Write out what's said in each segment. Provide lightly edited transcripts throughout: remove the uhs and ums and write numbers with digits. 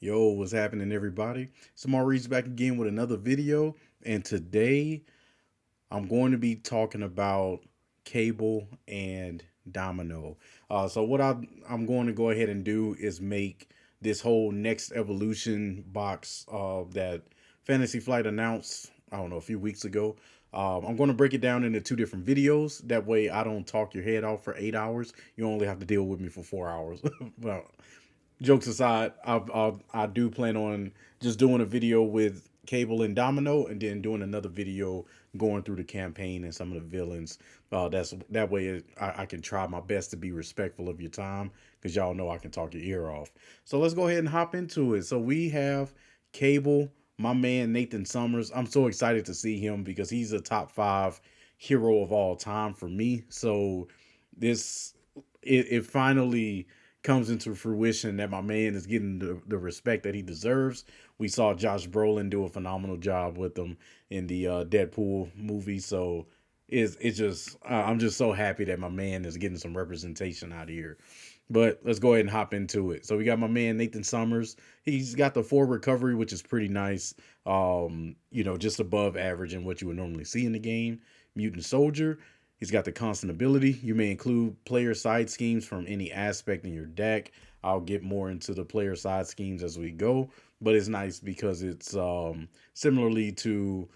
Yo, what's happening, everybody? Reed's back again with another video, and today I'm going to be talking about Cable and Domino. I'm going to go ahead and do is make this whole next evolution box that Fantasy Flight announced, I don't know, a few weeks ago. I'm going to break it down into two different videos. That way, I don't talk your head off for 8 hours. You only have to deal with me for 4 hours. Well, jokes aside, I do plan on just doing a video with Cable and Domino, and then doing another video going through the campaign and some of the villains. That way I can try my best to be respectful of your time because y'all know I can talk your ear off. So let's go ahead and hop into it. So we have Cable, my man Nathan Summers. I'm so excited to see him because he's a top five hero of all time for me. So this it finally comes into fruition that my man is getting the respect that he deserves. We saw Josh Brolin do a phenomenal job with him in the Deadpool movie, so it's just I'm just so happy that my man is getting some representation out here. But let's go ahead and hop into it. So we got my man Nathan Summers. He's got the four recovery, which is pretty nice. Just above average in what you would normally see in the game. Mutant Soldier. He's got the constant ability. You may include player side schemes from any aspect in your deck. I'll get more into the player side schemes as we go, but it's nice because it's similarly to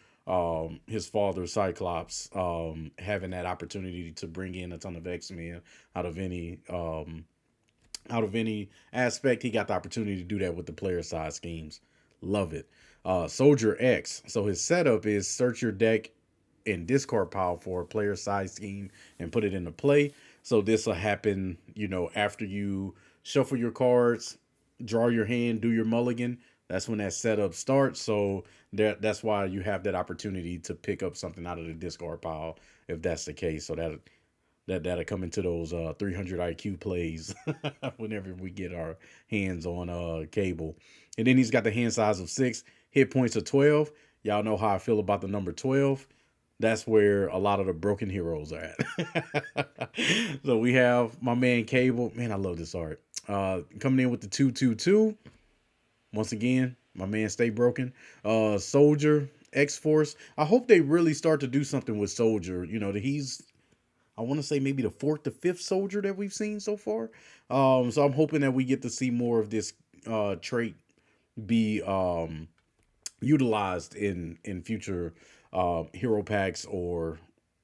his father Cyclops, having that opportunity to bring in a ton of X-Men out of any aspect. He got the opportunity to do that with the player side schemes. Love it. Soldier X. So his setup is search your deck and discard pile for a player side scheme and put it into play. So this will happen, after you shuffle your cards, draw your hand, do your mulligan. That's when that setup starts. So that's why you have that opportunity to pick up something out of the discard pile if that's the case. So that'll come into those 300 IQ plays whenever we get our hands on Cable. And then he's got the hand size of 6, hit points of 12. Y'all know how I feel about the number 12. That's where a lot of the broken heroes are at. So we have my man Cable. Man, I love this art. Coming in with the 222. Once again, my man stay broken. Soldier, X Force. I hope they really start to do something with Soldier. That he's, I want to say, maybe the fourth to fifth soldier that we've seen so far. So I'm hoping that we get to see more of this trait be utilized in future hero packs or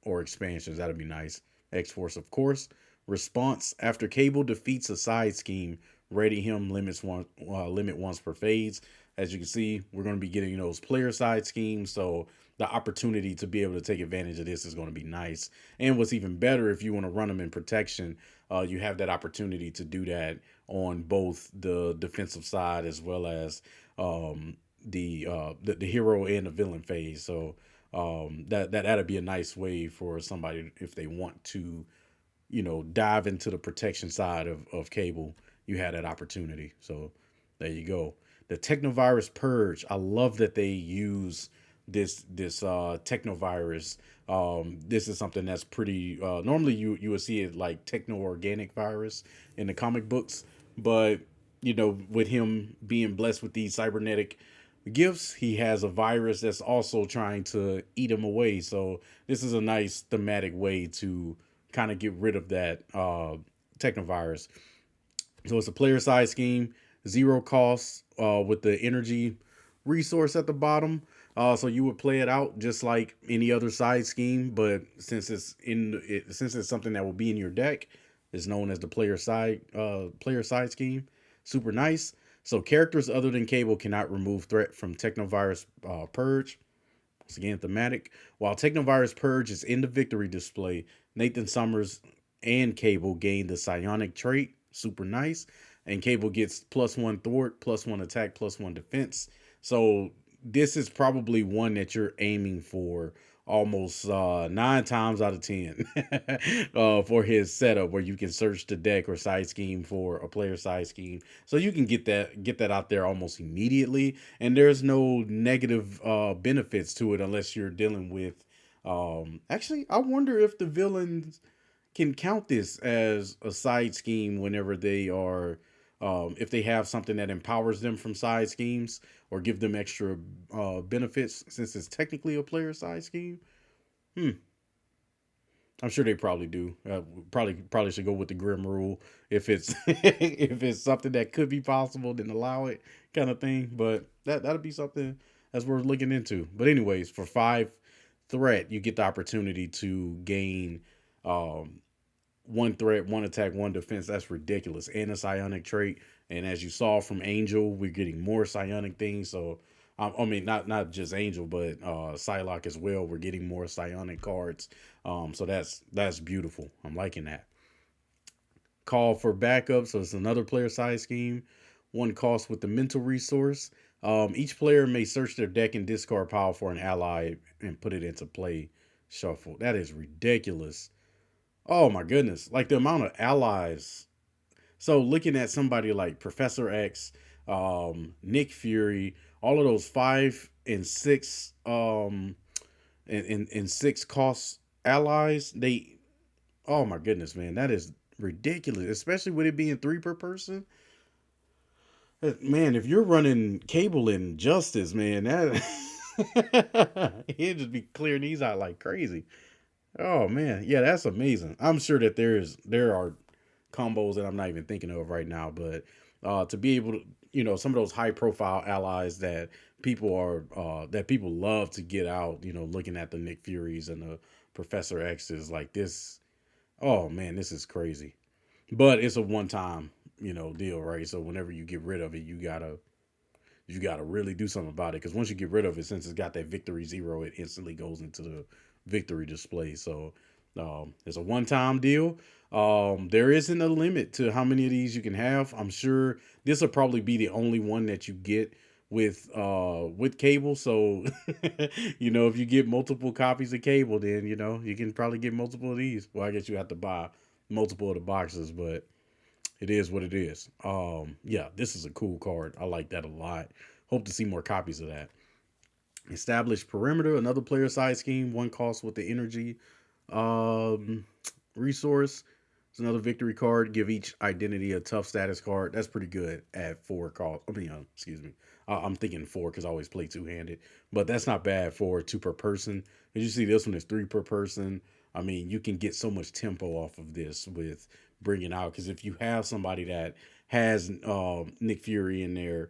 expansions. That'd be nice. X Force, of course. Response: after Cable defeats a side scheme, ready him limit once per phase. As you can see, we're going to be getting those player side schemes, so the opportunity to be able to take advantage of this is going to be nice. And what's even better, if you want to run them in protection, you have that opportunity to do that on both the defensive side as well as the hero and the villain phase. So that'd be a nice way for somebody if they want to, dive into the protection side of Cable. You had that opportunity. So there you go. The Technovirus Purge. I love that they use this Technovirus. This is something that's pretty normally you would see it like techno organic virus in the comic books, but with him being blessed with these cybernetic gifts, he has a virus that's also trying to eat him away. So this is a nice thematic way to kind of get rid of that technovirus. So it's a player side scheme, zero cost with the energy resource at the bottom. So you would play it out just like any other side scheme, but since it's something that will be in your deck, it's known as the player side scheme. Super nice. So characters other than Cable cannot remove threat from Technovirus Purge. Once again, thematic. While Technovirus Purge is in the victory display, Nathan Summers and Cable gain the psionic trait. Super nice. And Cable gets +1 thwart, +1 attack, +1 defense. So this is probably one that you're aiming for almost 9 times out of 10 for his setup, where you can search the deck or side scheme for a player side scheme, so you can get that out there almost immediately, and there's no negative benefits to it unless you're dealing with actually, I wonder if the villains can count this as a side scheme whenever they are if they have something that empowers them from side schemes or give them extra benefits, since it's technically a player side scheme. Hmm. I'm sure they probably do. Probably should go with the grim rule if it's if it's something that could be possible, then allow it, kind of thing. But that'll be something that's worth looking into. But anyways, for 5 threat, you get the opportunity to gain um, 1 threat, 1 attack, 1 defense. That's ridiculous. And a psionic trait. And as you saw from Angel, we're getting more psionic things. So I mean, not just Angel, but Psylocke as well. We're getting more psionic cards. So that's beautiful. I'm liking that. Call for backup. So it's another player side scheme. 1 cost with the mental resource. Each player may search their deck and discard power for an ally and put it into play. Shuffle. That is ridiculous. Oh my goodness. Like the amount of allies. So looking at somebody like Professor X, Nick Fury, all of those 5 and 6 and 6 cost allies, they, oh my goodness, man, that is ridiculous. Especially with it being 3 per person. Man, if you're running Cable and Justice, man, that he'd just be clearing these out like crazy. Oh man, yeah, that's amazing. I'm sure that there are combos that I'm not even thinking of right now, but to be able to, some of those high profile allies that people love to get out, looking at the Nick Furies and the Professor X's like this. Oh man, this is crazy. But it's a one time, deal, right? So whenever you get rid of it, you gotta really do something about it, because once you get rid of it, since it's got that victory zero, it instantly goes into the victory display. So it's a one-time deal. There isn't a limit to how many of these you can have. I'm sure this will probably be the only one that you get with Cable. So if you get multiple copies of Cable, then you can probably get multiple of these. Well, I guess you have to buy multiple of the boxes, but it is what it is. Yeah, this is a cool card. I like that a lot. Hope to see more copies of that. Establish perimeter, another player side scheme. 1 cost with the energy um, resource. It's another victory card. Give each identity a tough status card. That's pretty good at 4 cost. I mean, excuse me. I'm thinking 4 because I always play 2-handed, but that's not bad for 2 per person. As you see, this one is 3 per person. I mean, you can get so much tempo off of this with bringing out, because if you have somebody that has Nick Fury in their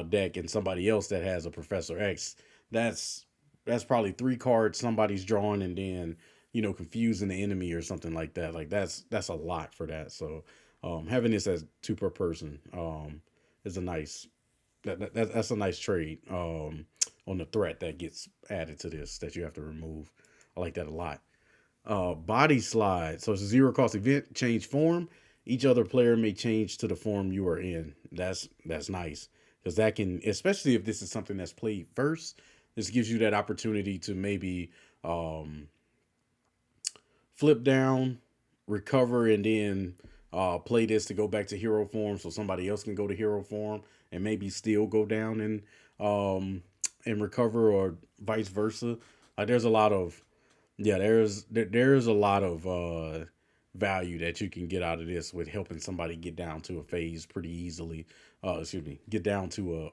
deck and somebody else that has a Professor X, that's that's probably 3 cards somebody's drawing, and then confusing the enemy or something like that. Like that's a lot for that. So having this as 2 per person is a nice that's a nice trade on the threat that gets added to this that you have to remove. I like that a lot. Body slide. So it's a 0 cost event. Change form. Each other player may change to the form you are in. That's nice, because that can, especially if this is something that's played first. This gives you that opportunity to maybe um, flip down, recover, and then play this to go back to hero form, so somebody else can go to hero form and maybe still go down and recover, or vice versa. Like there's a lot of yeah, there's a lot of value that you can get out of this with helping somebody get down to a phase pretty easily. Excuse me, get down to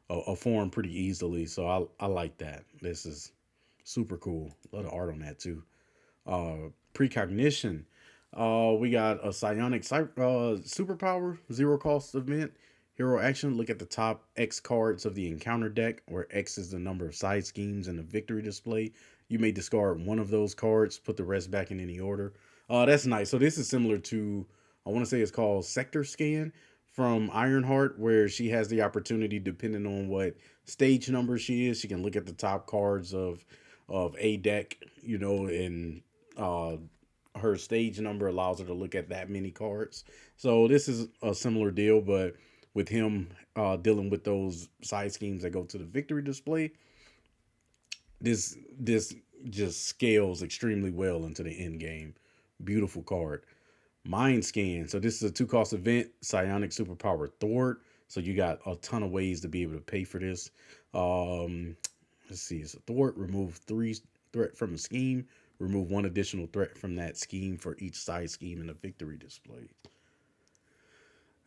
a form pretty easily. So I like that. This is super cool. A lot of art on that too. Precognition. We got a psionic superpower, 0 cost event. Hero action. Look at the top X cards of the encounter deck, where X is the number of side schemes in the victory display. You may discard one of those cards, put the rest back in any order. That's nice. So this is similar to, I want to say it's called Sector Scan from Ironheart, where she has the opportunity, depending on what stage number she is, she can look at the top cards of a deck, and uh, her stage number allows her to look at that many cards. So this is a similar deal, but with him dealing with those side schemes that go to the victory display, this just scales extremely well into the end game. Beautiful card. Mind Scan. So this is a 2 cost event. Psionic superpower thwart. So you got a ton of ways to be able to pay for this. Let's see. It's a thwart. Remove 3 threat from a scheme. Remove 1 additional threat from that scheme for each side scheme in a victory display.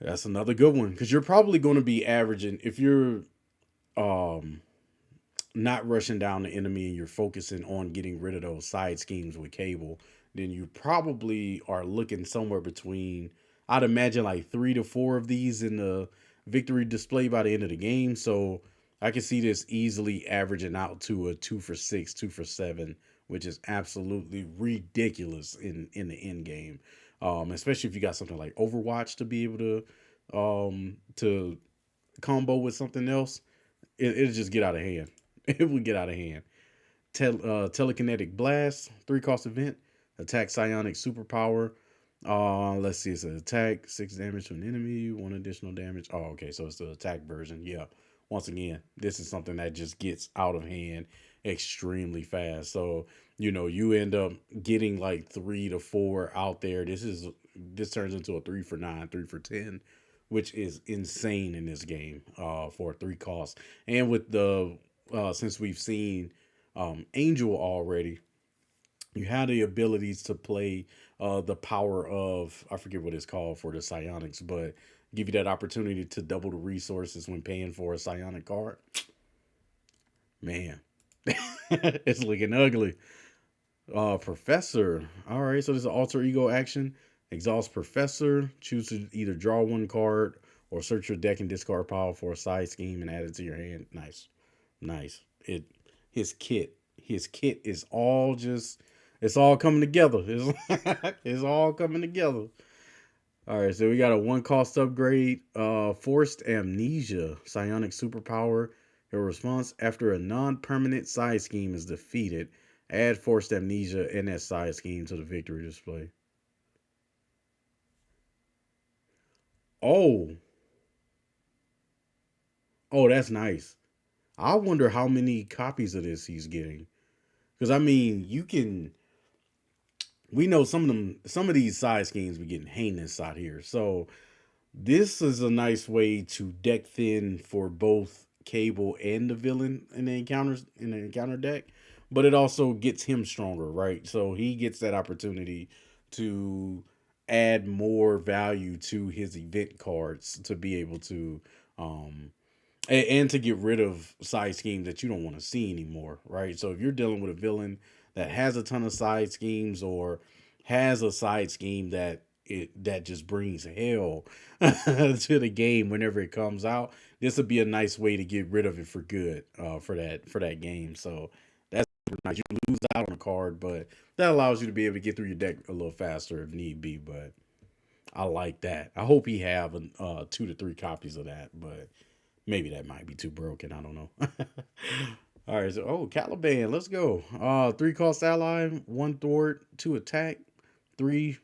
That's another good one because you're probably going to be averaging if you're um not rushing down the enemy and you're focusing on getting rid of those side schemes with Cable, then you probably are looking somewhere between, I'd imagine, like 3 to 4 of these in the victory display by the end of the game. So I can see this easily averaging out to a 2 for 6, 2 for 7, which is absolutely ridiculous in the end game. Especially if you got something like Overwatch to be able to combo with something else, it'll just get out of hand. It will get out of hand. Telekinetic blast, 3 cost event, attack psionic superpower. Let's see, it's an attack, 6 damage to an enemy, 1 additional damage. Oh, okay, so it's the attack version. Yeah. Once again, this is something that just gets out of hand extremely fast. So, you end up getting like 3 to 4 out there. This turns into a 3 for 9, 3 for 10, which is insane in this game, for 3 costs. And with the since we've seen Angel already, you have the abilities to play the power of, I forget what it's called for the psionics, but give you that opportunity to double the resources when paying for a psionic card. Man, it's looking ugly. Professor. All right, so there's an alter ego action. Exhaust Professor. Choose to either draw 1 card or search your deck and discard power for a side scheme and add it to your hand. Nice, nice. His kit is all just, it's all coming together. It's all coming together. All right, so we got a 1 cost upgrade. Forced Amnesia, psionic superpower. Your response after a non-permanent side scheme is defeated. Add Forced Amnesia and that side scheme to the victory display. Oh, oh, that's nice. I wonder how many copies of this he's getting. Because I mean, we know some of these side schemes be getting heinous out here. So this is a nice way to deck thin for both Cable and the villain in the encounter deck, but it also gets him stronger, right? So he gets that opportunity to add more value to his event cards to be able to um and to get rid of side schemes that you don't want to see anymore, right? So if you're dealing with a villain that has a ton of side schemes or has a side scheme that just brings hell to the game whenever it comes out, this would be a nice way to get rid of it for good, for that game. So that's nice. You lose out on a card, but that allows you to be able to get through your deck a little faster if need be. But I like that. I hope he have 2 to 3 copies of that, but maybe that might be too broken. I don't know. All right. So, Caliban, let's go. 3 cost ally, 1 thwart, 2 attack, 3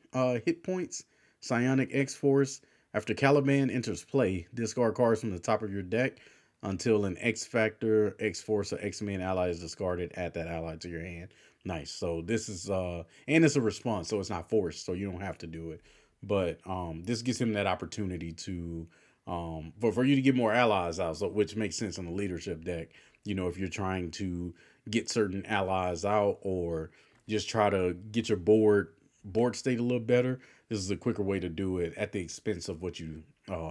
hit points. Psionic X Force. After Caliban enters play, discard cards from the top of your deck until an X Factor, X Force, or X Men ally is discarded. Add that ally to your hand. Nice. So this is and it's a response, so it's not forced, so you don't have to do it. But this gives him that opportunity to for you to get more allies out, so which makes sense in the leadership deck. If you're trying to get certain allies out or just try to get your board state a little better, this is a quicker way to do it at the expense of what you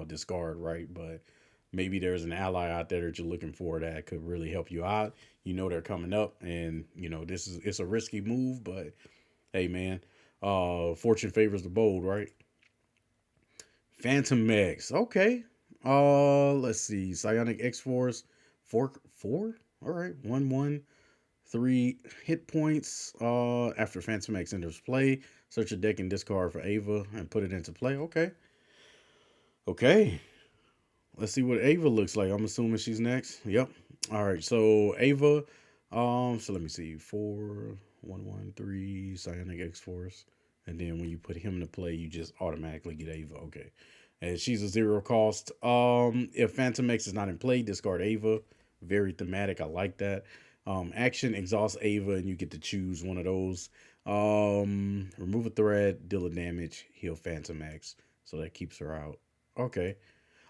discard, right? But maybe there's an ally out there that you're looking for that could really help you out. They're coming up, and it's a risky move, but hey, man, fortune favors the bold, right? Phantom X. Okay. Let's see. Psionic X Force. Four. All right. 1/1. 3 hit points. After Phantom X enters play, search your deck and discard for Ava and put it into play. Okay. Okay. Let's see what Ava looks like. I'm assuming she's next. Yep. All right. So Ava. So let me see. 4, 1, 1, 3. Psionic X Force. And then when you put him to play, you just automatically get Ava. Okay. And she's a 0 cost. If Phantom X is not in play, discard Ava. Very thematic. I like that. Action, exhaust Ava, and you get to choose one of those. Remove a threat, deal a damage, heal Phantom X. So that keeps her out. Okay.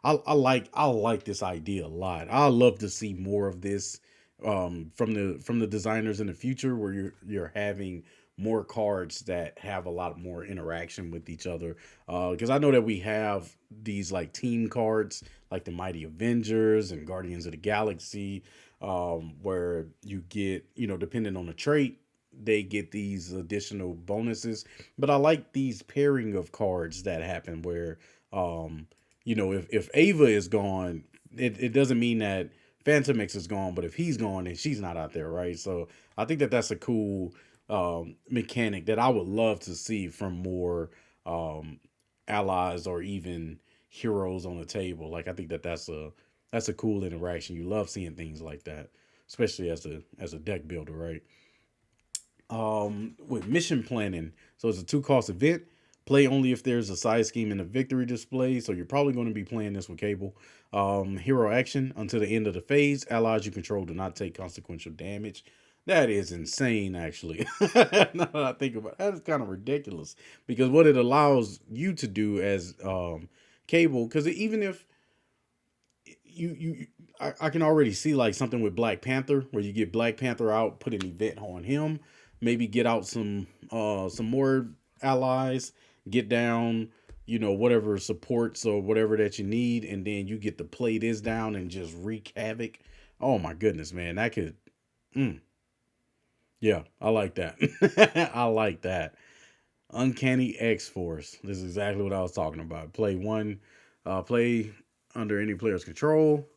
I like this idea a lot. I love to see more of this from the designers in the future, where you're having more cards that have a lot more interaction with each other. Because I know that we have these like team cards, like the Mighty Avengers and Guardians of the Galaxy, where you get, depending on the trait, they get these additional bonuses. But I like these pairing of cards that happen where, um, if Ava is gone, it doesn't mean that Phantom X is gone, but if he's gone, then she's not out there, right? So I think that that's a cool mechanic that I would love to see from more um, allies or even heroes on the table. Like I think that that's a cool interaction. You love seeing things like that, especially as a deck builder, right? With mission planning. So it's a 2 cost event. Play only if there's a side scheme in the victory display. So you're probably going to be playing this with Cable. Hero action until the end of the phase. Allies you control do not take consequential damage. That is insane, actually. Now that I think about it, that is kind of ridiculous because what it allows you to do as Cable, because even if I can already see like something with Black Panther where you get Black Panther out, put an event on him, maybe get out some more allies, get down, whatever supports or whatever that you need, and then you get to play this down and just wreak havoc. Oh my goodness, man, that could, mm, yeah, I like that. I like that. Uncanny X Force. This is exactly what I was talking about. Play under any player's control.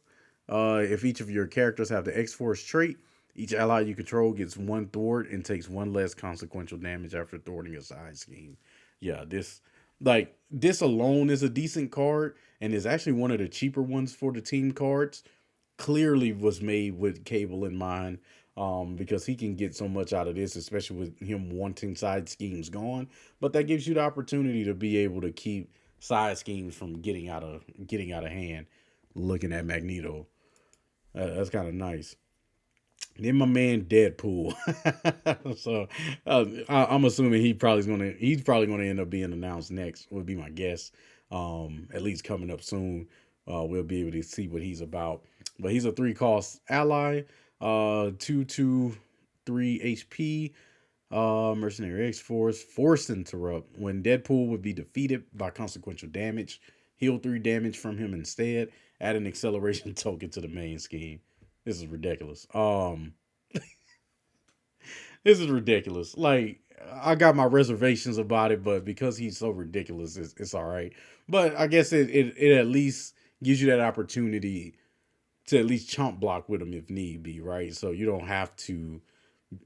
If each of your characters have the X Force trait, each ally you control gets one thwart and takes one less consequential damage after thwarting a side scheme. Yeah, this alone is a decent card and is actually one of the cheaper ones for the team cards. Clearly was made with Cable in mind, because he can get so much out of this, especially with him wanting side schemes gone. But that gives you the opportunity to be able to keep side schemes from getting out of hand. Looking at Magneto, that's kind of nice. Then my man Deadpool. So I'm assuming he's probably gonna end up being announced next. Would be my guess. At least coming up soon, we'll be able to see what he's about. But he's a 3 cost ally. 2/3 HP. Mercenary X Force. Force interrupt. When Deadpool would be defeated by consequential damage, heal 3 damage from him instead. Add an acceleration token to the main scheme. This is ridiculous. This is ridiculous. Like I got my reservations about it, but because he's so ridiculous, it's all right. But I guess it at least gives you that opportunity to at least chomp block with him if need be, right? So you don't have to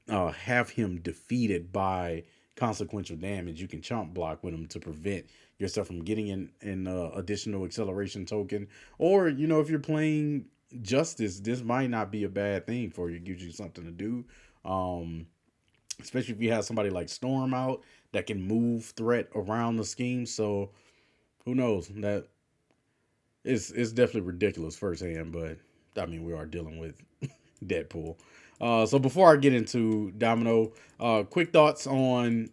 have him defeated by consequential damage. You can chomp block with him to prevent yourself from getting an additional acceleration token. Or if you're playing Justice, this might not be a bad thing for you. It gives you something to do. Um, Especially if you have somebody like Storm out that can move threat around the scheme. So who knows? That it's definitely ridiculous firsthand, but I mean we are dealing with Deadpool. So before I get into Domino, quick thoughts on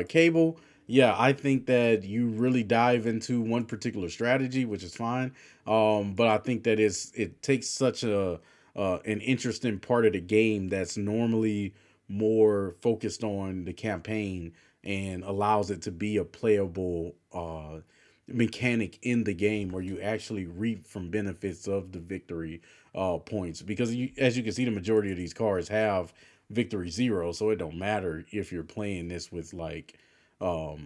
Cable. Yeah, I think that you really dive into one particular strategy, which is fine. But I think that it takes such an interesting part of the game that's normally more focused on the campaign and allows it to be a playable mechanic in the game where you actually reap from benefits of the victory points, because as you can see, the majority of these cards have victory zero, so it don't matter if you're playing this with like a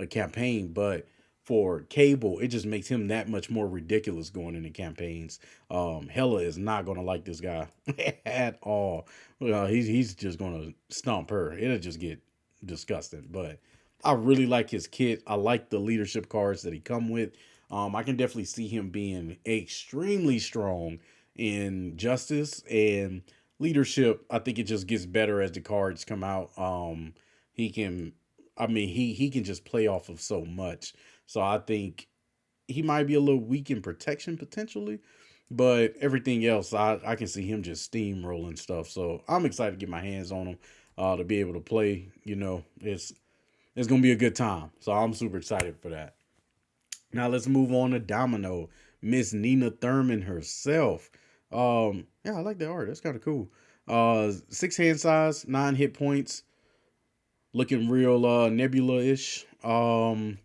campaign. But for Cable, it just makes him that much more ridiculous going into campaigns. Hella is not gonna like this guy at all. He's just gonna stomp her. It'll just get disgusting. But I really like his kit. I like the leadership cards that he come with. I can definitely see him being extremely strong in Justice and leadership. I think it just gets better as the cards come out. He can, I mean, he can just play off of so much. So I think he might be a little weak in protection potentially, but everything else, I can see him just steamrolling stuff. So I'm excited to get my hands on him, to be able to play. It's gonna be a good time. So I'm super excited for that. Now let's move on to Domino. Miss Nina Thurman herself. Yeah, I like the art. That's kind of cool. 6 hand size, 9 hit points. Looking real nebula-ish. So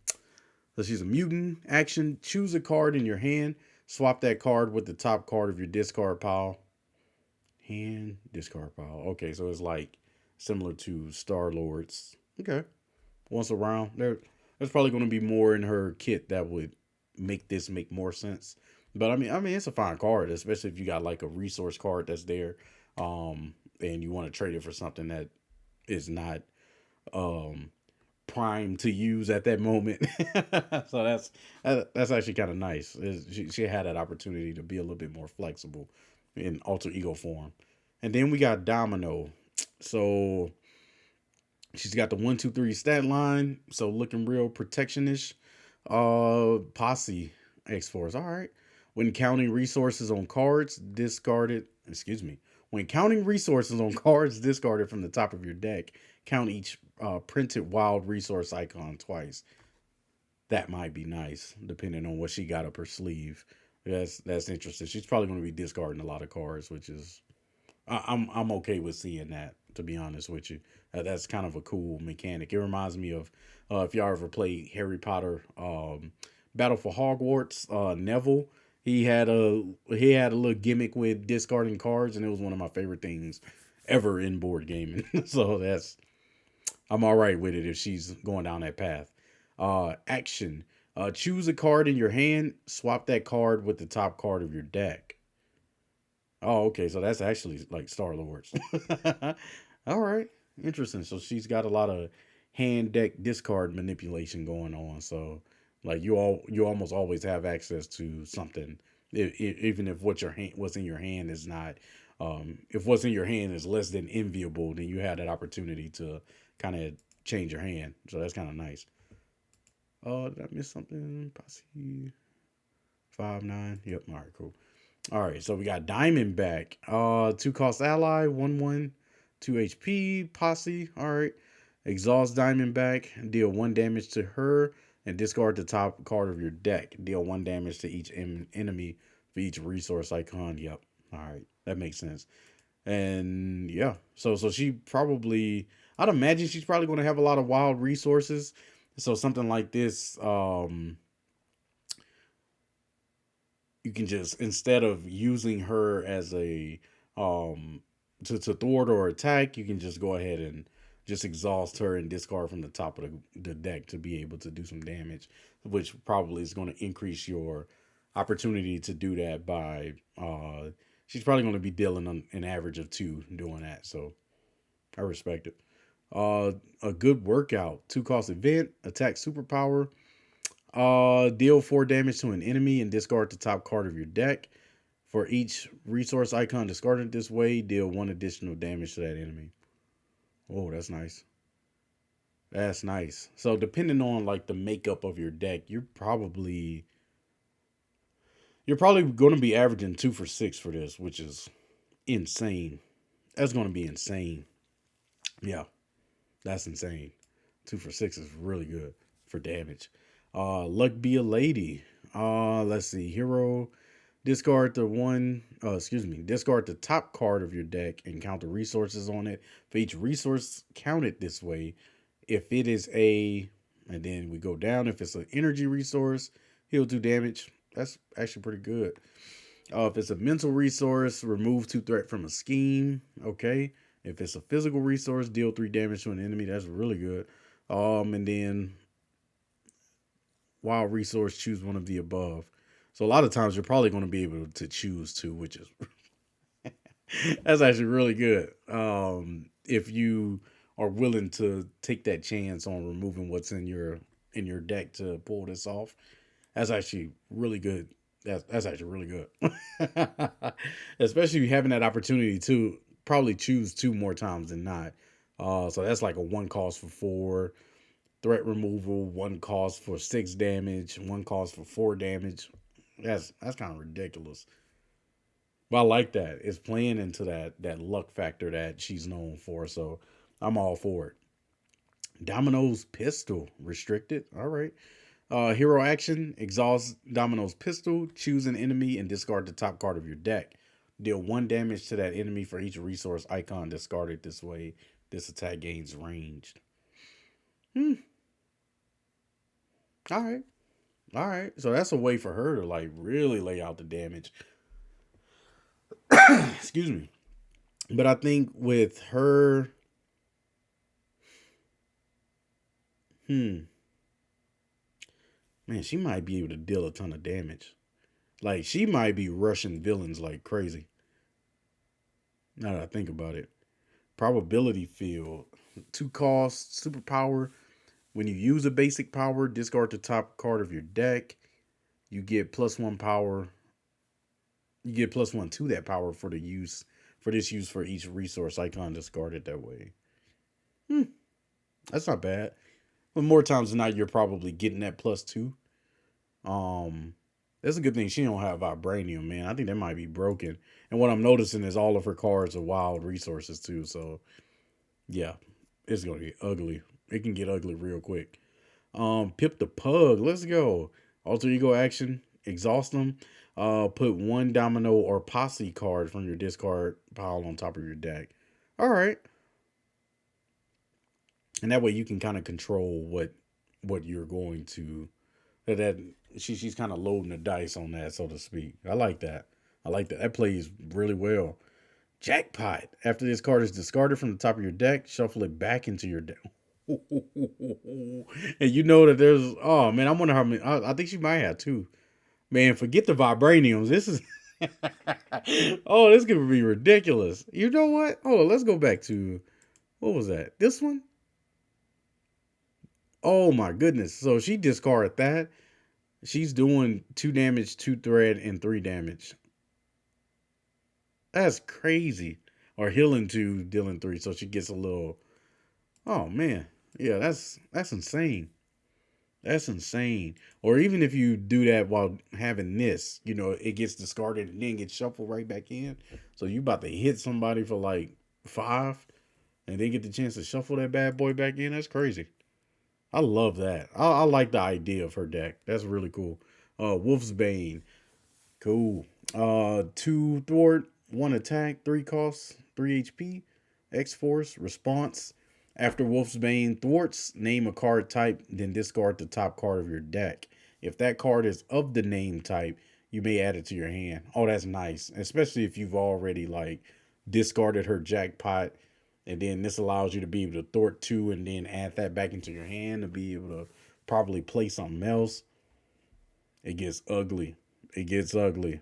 she's a mutant. Action: choose a card in your hand. Swap that card with the top card of your discard pile. Hand discard pile. Okay, so it's like similar to Star Lord's. Okay, once around there's probably going to be more in her kit that would make this make more sense. But I mean, it's a fine card, especially if you got like a resource card that's there, and you want to trade it for something that is not um prime to use at that moment. So that's actually kind of nice. She had that opportunity to be a little bit more flexible in alter ego form. And then we got Domino. So she's got the 1, 2, 3 stat line. So looking real protectionish. Posse X Force. All right. When counting resources on cards discarded, excuse me. When counting resources on cards discarded from the top of your deck, count each printed wild resource icon twice. That might be nice, depending on what she got up her sleeve. That's interesting. She's probably going to be discarding a lot of cards, which is I'm okay with seeing that. To be honest with you, that's kind of a cool mechanic. It reminds me of if y'all ever played Harry Potter, Battle for Hogwarts. Neville, he had a little gimmick with discarding cards, and it was one of my favorite things ever in board gaming. So I'm all right with it if she's going down that path. Action. Choose a card in your hand. Swap that card with the top card of your deck. Oh, okay. So that's actually like Star Lords. All right. Interesting. So she's got a lot of hand deck discard manipulation going on. So like you almost always have access to something, even if what's in your hand is not. If what's in your hand is less than enviable, then you have that opportunity to kind of change your hand. So that's kind of nice. Did I miss something? Posse 5-9. Yep. All right. Cool. All right, so we got Diamondback. 2 cost ally, 1/1, 2 HP, posse. All right. Exhaust Diamondback, deal 1 damage to her, and discard the top card of your deck. Deal 1 damage to each enemy for each resource icon. Yep. All right. That makes sense. And yeah. So she probably I'd imagine she's probably gonna have a lot of wild resources. So something like this, you can just instead of using her as a um to thwart or attack, you can just go ahead and just exhaust her and discard from the top of the deck to be able to do some damage, which probably is going to increase your opportunity to do that by she's probably going to be dealing an average of 2 doing that. So I respect it. A good workout, 2 cost event, attack superpower. Deal 4 damage to an enemy and discard the top card of your deck. For each resource icon discarded this way, deal 1 additional damage to that enemy. Oh, that's nice. That's nice. So depending on like the makeup of your deck, you're probably going to be averaging 2 for 6 for this, which is insane. That's going to be insane. Yeah, that's insane. 2 for 6 is really good for damage. Luck be a lady. Let's see. Hero. Discard the discard the top card of your deck and count the resources on it. For each resource counted this way, if it is and then we go down, if it's an energy resource, he'll do damage. That's actually pretty good. If it's a mental resource, remove 2 threat from a scheme. Okay. If it's a physical resource, deal 3 damage to an enemy. That's really good. And then wild resource, choose one of the above. So a lot of times you're probably going to be able to choose two, which is that's actually really good. If you are willing to take that chance on removing what's in your deck to pull this off, that's actually really good. That's actually really good. Especially having that opportunity to probably choose 2 more times than not. So that's like a 1 cost for 4 threat removal, 1 cost for 6 damage, 1 cost for 4 damage. That's kind of ridiculous. But I like that. It's playing into that luck factor that she's known for. So I'm all for it. Domino's pistol restricted. All right. Hero action: exhaust Domino's pistol. Choose an enemy and discard the top card of your deck. Deal 1 damage to that enemy for each resource icon discarded this way. This attack gains ranged. Hmm. All right. All right. So that's a way for her to like really lay out the damage. Excuse me. But I think with her, hmm, man, she might be able to deal a ton of damage. Like she might be rushing villains like crazy. Now that I think about it. Probability field. 2 costs, superpower. When you use a basic power, discard the top card of your deck. You get +1 power. You get +1 to that power for the use for this use for each resource icon discarded that way. Hmm, that's not bad. But more times than not, you're probably getting that +2. Um, that's a good thing she don't have vibranium, man. I think that might be broken. And what I'm noticing is all of her cards are wild resources too. So yeah, it's gonna get ugly. It can get ugly real quick. Pip the Pug. Let's go. Alter ego action. Exhaust them. Put 1 domino or posse card from your discard pile on top of your deck. All right, and that way you can kind of control what you're going to. That she's kind of loading the dice on that, so to speak. I like that. I like that. That plays really well. Jackpot. After this card is discarded from the top of your deck, shuffle it back into your deck. And you know that there's, oh man, I wonder how many. I think she might have two. Man, forget the vibraniums. This is oh, this gonna be ridiculous. You know what? Hold on, let's go back to what was that? This one? Oh my goodness. So she discarded that. She's doing 2 damage, 2 threat, and 3 damage. That's crazy. Or healing 2, dealing 3. So she gets a little. Oh man, yeah, that's insane. That's insane. Or even if you do that while having this, it gets discarded and then gets shuffled right back in. So you about to hit somebody for like 5, and they get the chance to shuffle that bad boy back in. That's crazy. I love that. I like the idea of her deck. That's really cool. Wolf's Bane. Cool. 2 thwart, 1 attack, 3 costs, 3 HP. X Force response. After Wolf's Bane thwarts, name a card type, then discard the top card of your deck. If that card is of the name type, you may add it to your hand. Oh, that's nice. Especially if you've already like discarded her jackpot. And then this allows you to be able to thwart 2 and then add that back into your hand to be able to probably play something else. It gets ugly. It gets ugly.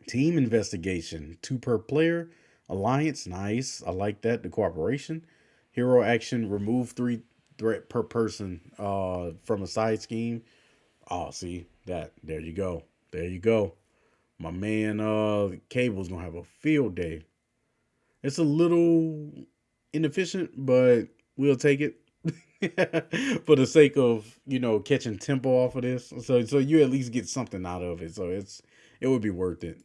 Team investigation, 2 per player. Alliance, nice. I like that. The cooperation. Hero action, remove 3 threat per person from a side scheme. Oh, see that. There you go. There you go. My man Cable's gonna have a field day. It's a little inefficient, but we'll take it. For the sake of catching tempo off of this, so you at least get something out of it. So it would be worth it.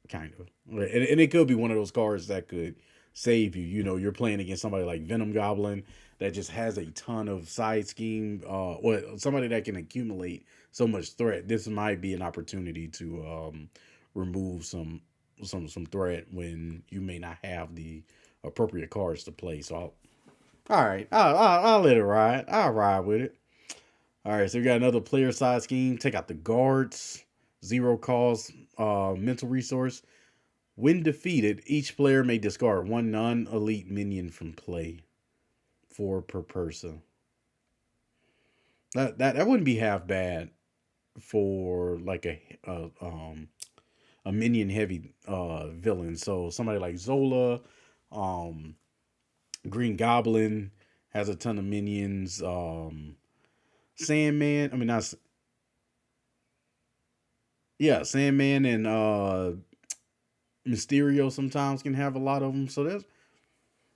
Kind of. And it could be one of those cards that could save you. You're playing against somebody like Venom Goblin that just has a ton of side scheme, or somebody that can accumulate so much threat. This might be an opportunity to remove some threat when you may not have the appropriate cards to play. So, all right, I'll let it ride. I'll ride with it. All right, so we got another player side scheme. Take out the guards. 0 cost mental resource. When defeated, each player may discard 1 non-elite minion from play. 4 per person. That wouldn't be half bad for like a minion heavy villain. So somebody like Zola, um, Green Goblin has a ton of minions. Sandman. I mean, not yeah, Sandman and Mysterio sometimes can have a lot of them. So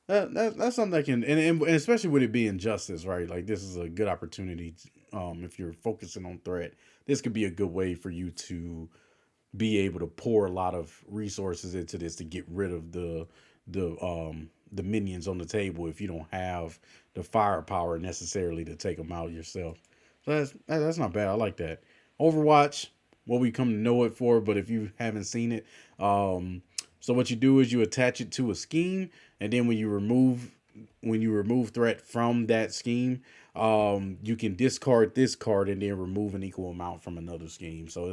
that's something that can and especially with it being justice, right? Like this is a good opportunity. If you're focusing on threat, this could be a good way for you to be able to pour a lot of resources into this to get rid of the minions on the table if you don't have the firepower necessarily to take them out yourself. So that's not bad. I like that. Overwatch, what we come to know it for, but if you haven't seen it, so what you do is you attach it to a scheme, and then when you remove when you remove threat from that scheme, you can discard this card and then remove an equal amount from another scheme. So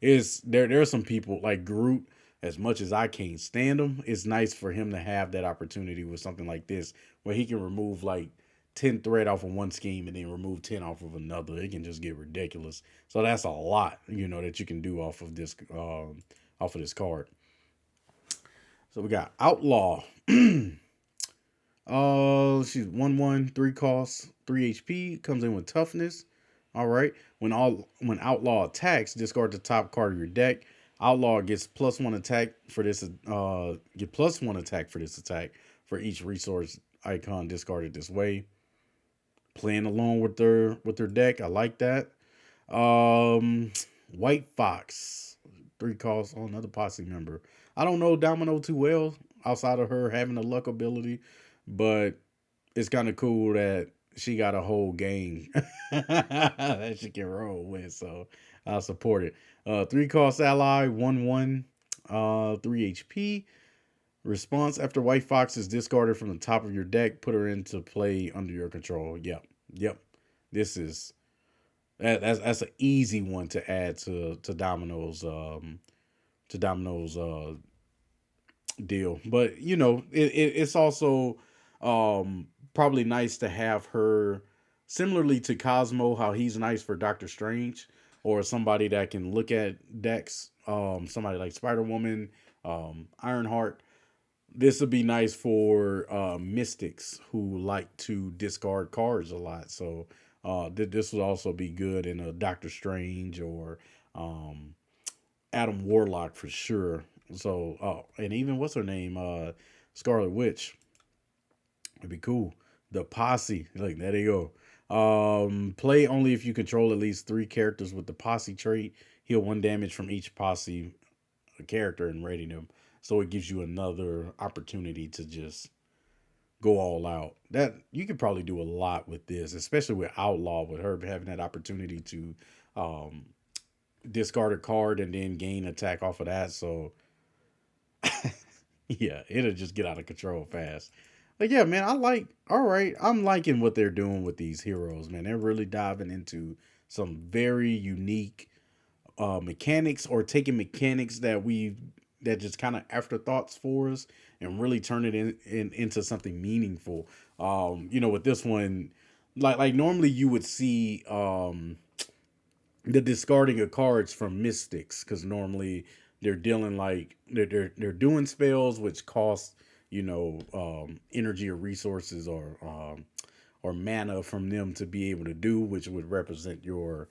it's there are some people like Groot. As much as I can't stand him, it's nice for him to have that opportunity with something like this, where he can remove like 10 threat off of one scheme and then remove 10 off of another. It can just get ridiculous. So that's a lot, that you can do off of this card. So we got Outlaw. She's 1/1, 3 costs, 3 HP, comes in with toughness. All right. When Outlaw attacks, discard the top card of your deck. Outlaw gets +1 attack for this get +1 attack for this attack for each resource icon discarded this way. Playing along with their deck. I like that. Um White Fox. 3 costs on another posse member. I don't know Domino too well outside of her having a luck ability, but it's kind of cool that she got a whole gang that she can roll with. So I'll support it. 3 cost ally, 1/1, 3 HP. Response after White Fox is discarded from the top of your deck, put her into play under your control. Yep. Yep. This is that's an easy one to add to Domino's deal. But it's also probably nice to have her similarly to Cosmo, how he's nice for Doctor Strange or somebody that can look at decks. Somebody like Spider Woman, Ironheart. This would be nice for mystics who like to discard cards a lot. So this would also be good in a Doctor Strange or um, Adam Warlock for sure. So, and even what's her name, Scarlet Witch. It'd be cool. The posse, like there you go. Play only if you control at least 3 characters with the posse trait. Heal 1 damage from each posse character and rating them. So it gives you another opportunity to just go all out. That you could probably do a lot with this, especially with Outlaw, with her having that opportunity to um, discard a card and then gain attack off of that. So yeah, it'll just get out of control fast. But yeah, man, all right, I'm liking what they're doing with these heroes, man. They're really diving into some very unique mechanics or taking mechanics that just kind of afterthoughts for us and really turn it into something meaningful. With this one, like normally you would see the discarding of cards from mystics because normally they're dealing like they're doing spells which cost energy or resources or mana from them to be able to do, which would represent your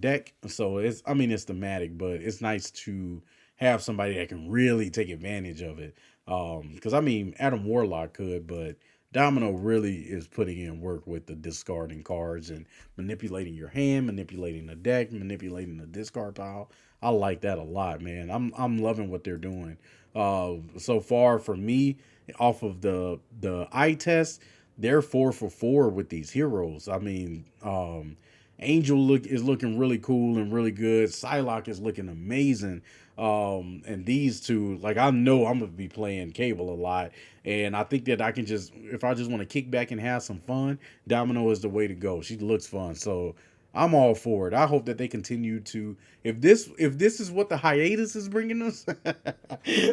deck. So it's thematic, but it's nice to have somebody that can really take advantage of it. Because Adam Warlock could, but Domino really is putting in work with the discarding cards and manipulating your hand, manipulating the deck, manipulating the discard pile. I like that a lot, man. I'm loving what they're doing. So far for me, off of the eye test, they're 4 for 4 with these heroes. Angel is looking really cool and really good. Psylocke is looking amazing. And these two, like I know I'm gonna be playing Cable a lot, and I think that I can if I just want to kick back and have some fun, Domino is the way to go. She looks fun, so I'm all for it. I hope that they continue to. If this is what the hiatus is bringing us,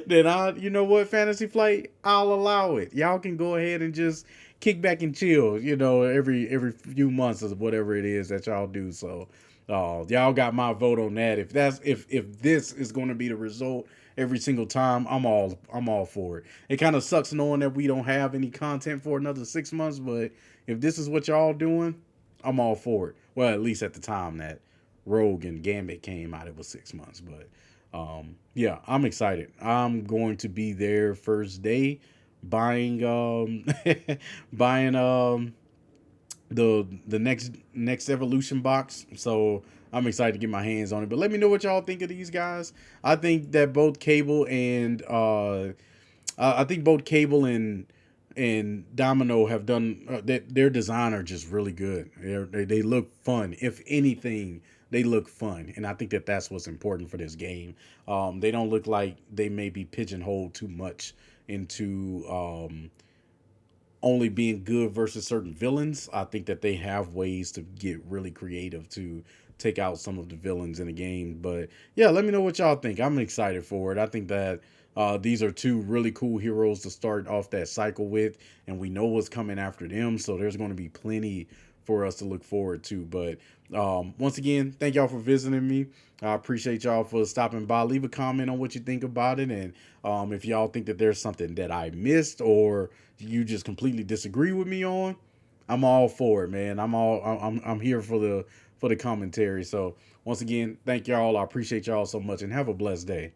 then you know what, Fantasy Flight, I'll allow it. Y'all can go ahead and just kick back and chill. Every few months or whatever it is that y'all do. So, y'all got my vote on that. If this is going to be the result every single time, I'm all for it. It kind of sucks knowing that we don't have any content for another 6 months, but if this is what y'all doing, I'm all for it. Well, at least at the time that Rogue and Gambit came out, it was 6 months. But yeah, I'm excited. I'm going to be there first day buying buying the next evolution box. So I'm excited to get my hands on it. But let me know what y'all think of these guys. I think that both Cable and I think both Cable and Domino have done that. Their design are just really good. They look fun. If anything, they look fun, and I think that that's what's important for this game. They don't look like they may be pigeonholed too much into only being good versus certain villains. I think that they have ways to get really creative to take out some of the villains in the game. But yeah, let me know what y'all think. I'm excited for it. I think that these are two really cool heroes to start off that cycle with, and we know what's coming after them. So there's going to be plenty for us to look forward to. But once again, thank y'all for visiting me. I appreciate y'all for stopping by. Leave a comment on what you think about it, and if y'all think that there's something that I missed or you just completely disagree with me on, I'm all for it, man. I'm here for the commentary. So once again, thank y'all. I appreciate y'all so much, and have a blessed day.